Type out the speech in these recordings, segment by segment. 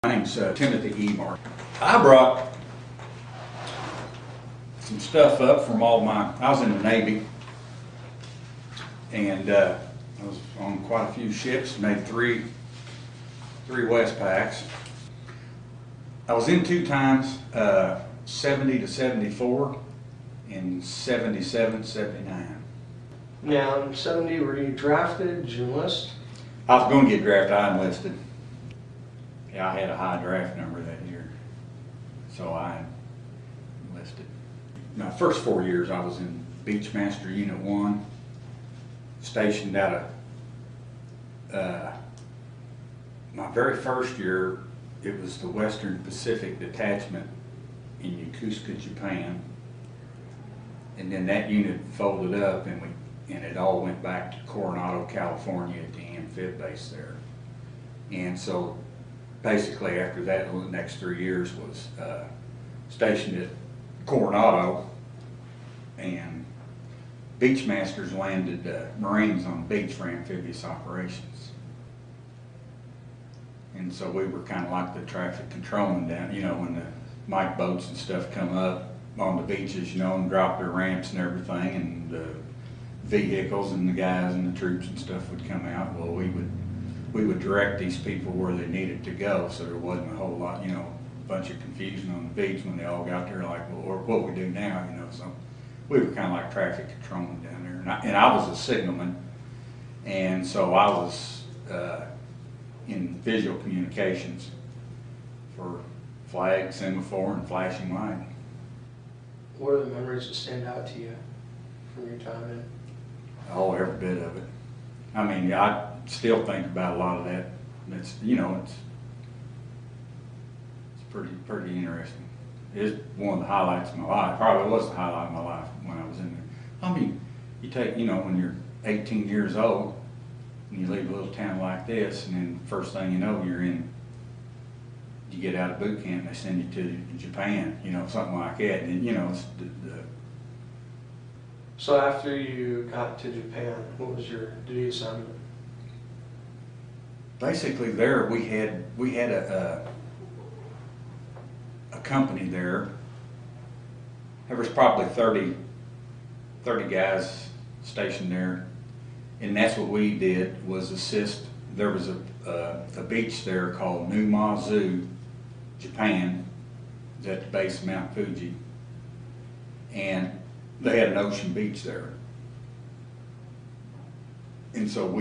My name's TimothyMartin. I brought some stuff up from I was in the Navy, and I was on quite a few ships, made three Westpacks. I was in two times, 70 to 74 and 77 to 79. Now, in 70, were you drafted? Did you enlist? I was going to get drafted. I enlisted. Yeah, I had a high draft number that year, so I enlisted. My first 4 years I was in Beachmaster Unit 1, stationed out of, my very first year, it was the Western Pacific Detachment in Yokosuka, Japan. And then that unit folded up and it all went back to Coronado, California at the amphib base there. And so basically after that, the next 3 years was stationed at Coronado, and Beachmasters landed Marines on the beach for amphibious operations. And so we were kind of like the traffic controlling down, you know, when the mic boats and stuff come up on the beaches, you know, and drop their ramps and everything, and the vehicles and the guys and the troops and stuff would come out. Well, we would direct these people where they needed to go, so there wasn't a whole lot, you know, a bunch of confusion on the beach when they all got there, like, well, what we do now, you know. So we were kind of like traffic controlling down there. And I was a signalman, and so I was in visual communications for flag, semaphore, and flashing light. What are the memories that stand out to you from your time in? Oh, every bit of it. I mean, I still think about a lot of that. It's, you know, it's pretty interesting. It's one of the highlights of my life. Probably was the highlight of my life when I was in there. I mean, you take, you know, when you're 18 years old and you leave a little town like this, and then first thing you know, you get out of boot camp and they send you to Japan, you know, something like that. And, you know, it's So after you got to Japan, what was your duty assignment? Basically there we had a company there. There was probably 30 guys stationed there, and that's what we did, was assist. There was a beach there called Numazu, Japan, is at the base of Mount Fuji, and they had an ocean beach there. And so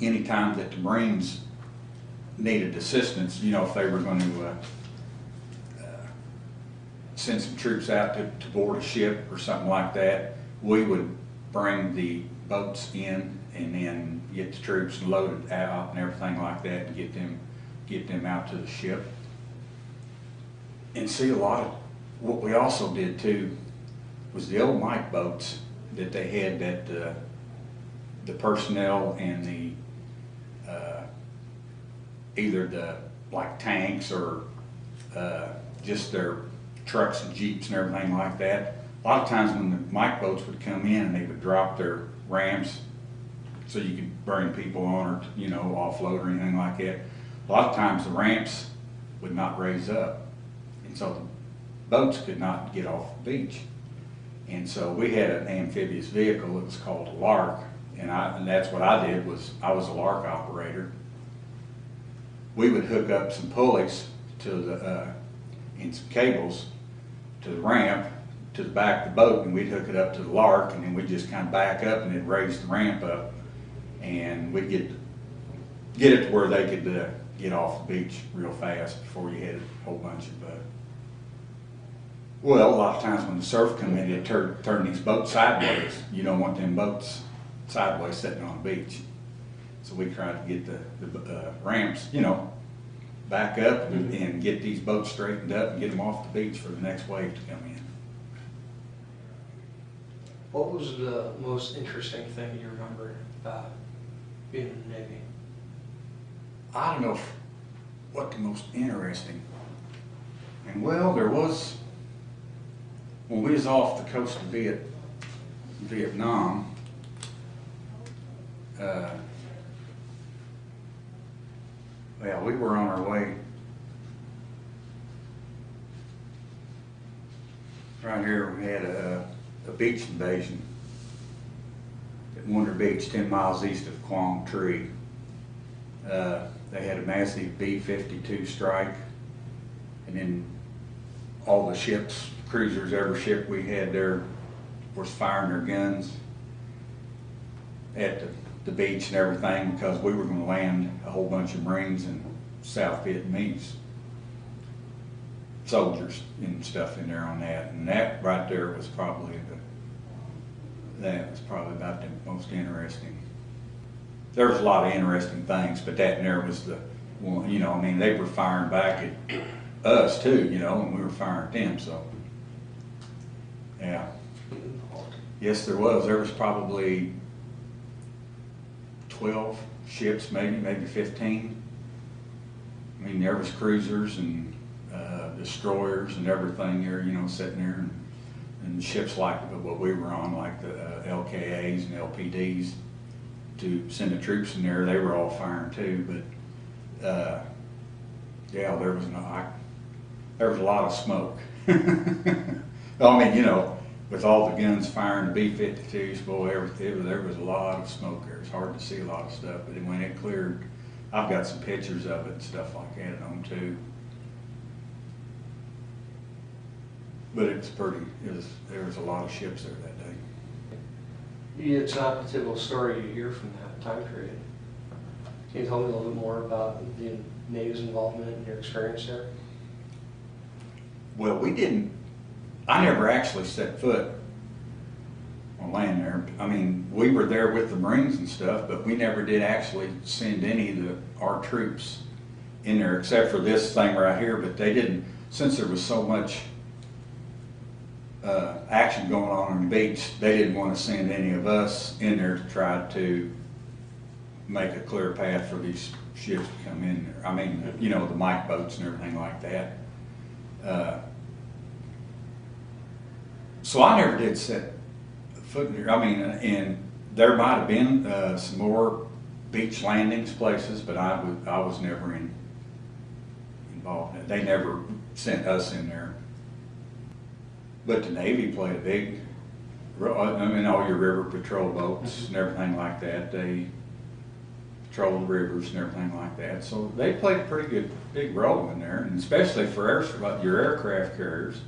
anytime that the Marines needed assistance, you know, if they were going to send some troops out to board a ship or something like that, we would bring the boats in and then get the troops loaded out and everything like that, and get them out to the ship. And see, a lot of what we also did too was the old mic boats that they had, that the personnel and the either the like tanks or just their trucks and jeeps and everything like that. A lot of times when the mic boats would come in and they would drop their ramps so you could bring people on, or, you know, offload or anything like that, a lot of times the ramps would not raise up, and so the boats could not get off the beach. And so we had an amphibious vehicle. It was called a Lark, and that's what I did. I was a Lark operator. We would hook up some pulleys to and some cables to the ramp to the back of the boat, and we'd hook it up to the Lark, and then we'd just kind of back up and it'd raise the ramp up, and we'd get it to where they could get off the beach real fast before you had a whole bunch of well, a lot of times when the surf come in, it turn these boats sideways. You don't want them boats sideways sitting on the beach. So we tried to get the ramps, you know, back up and get these boats straightened up and get them off the beach for the next wave to come in. What was the most interesting thing you remember about being in the Navy? I don't know what the most interesting. And well, there was, when we was off the coast of Vietnam, Well, we were on our way. Right here, we had a beach invasion at Wonder Beach, 10 miles east of Quang Tree. They had a massive B-52 strike, and then all the ships, cruisers, every ship we had there was firing their guns at the beach and everything, because we were going to land a whole bunch of Marines and South Vietnamese soldiers and stuff in there on that. And that right there was probably about the most interesting. There was a lot of interesting things, but that and there was the one, you know, I mean, they were firing back at us too, you know, and we were firing at them, so. Yeah. Yes, there was. There was probably 12 ships, maybe 15. I mean, there was cruisers and destroyers and everything there, you know, sitting there, and ships like what we were on, like the LKAs and LPDs, to send the troops in there. They were all firing too, but yeah, there was a lot of smoke. I mean, you know, with all the guns firing, the B-52s, boy, there was a lot of smoke there. It's hard to see a lot of stuff, but when it cleared, I've got some pictures of it and stuff like that at home too. But it was there was a lot of ships there that day. It's not the typical story you hear from that time period. Can you tell me a little bit more about the Navy's involvement and your experience there? Well, I never actually set foot on land there. I mean, we were there with the Marines and stuff, but we never did actually send any of our troops in there, except for this thing right here. But they didn't, since there was so much action going on the beach, they didn't want to send any of us in there to try to make a clear path for these ships to come in there. I mean, you know, the Mike boats and everything like that. So I never did set foot in there. I mean, and there might have been some more beach landings places, but I was never involved in it. They never sent us in there. But the Navy played a big role. I mean, all your river patrol boats and everything like that, they patrol the rivers and everything like that. So they played a pretty good, big role in there, and especially for your aircraft carriers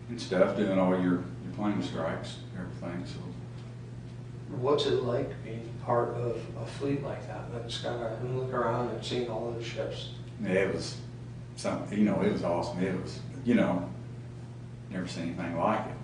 and stuff, doing all your plane strikes and everything. So, what's it like being part of a fleet like that? That's got to look around and seeing all those ships. yeah, it was something. You know, it was awesome. It was, you know, never seen anything like it.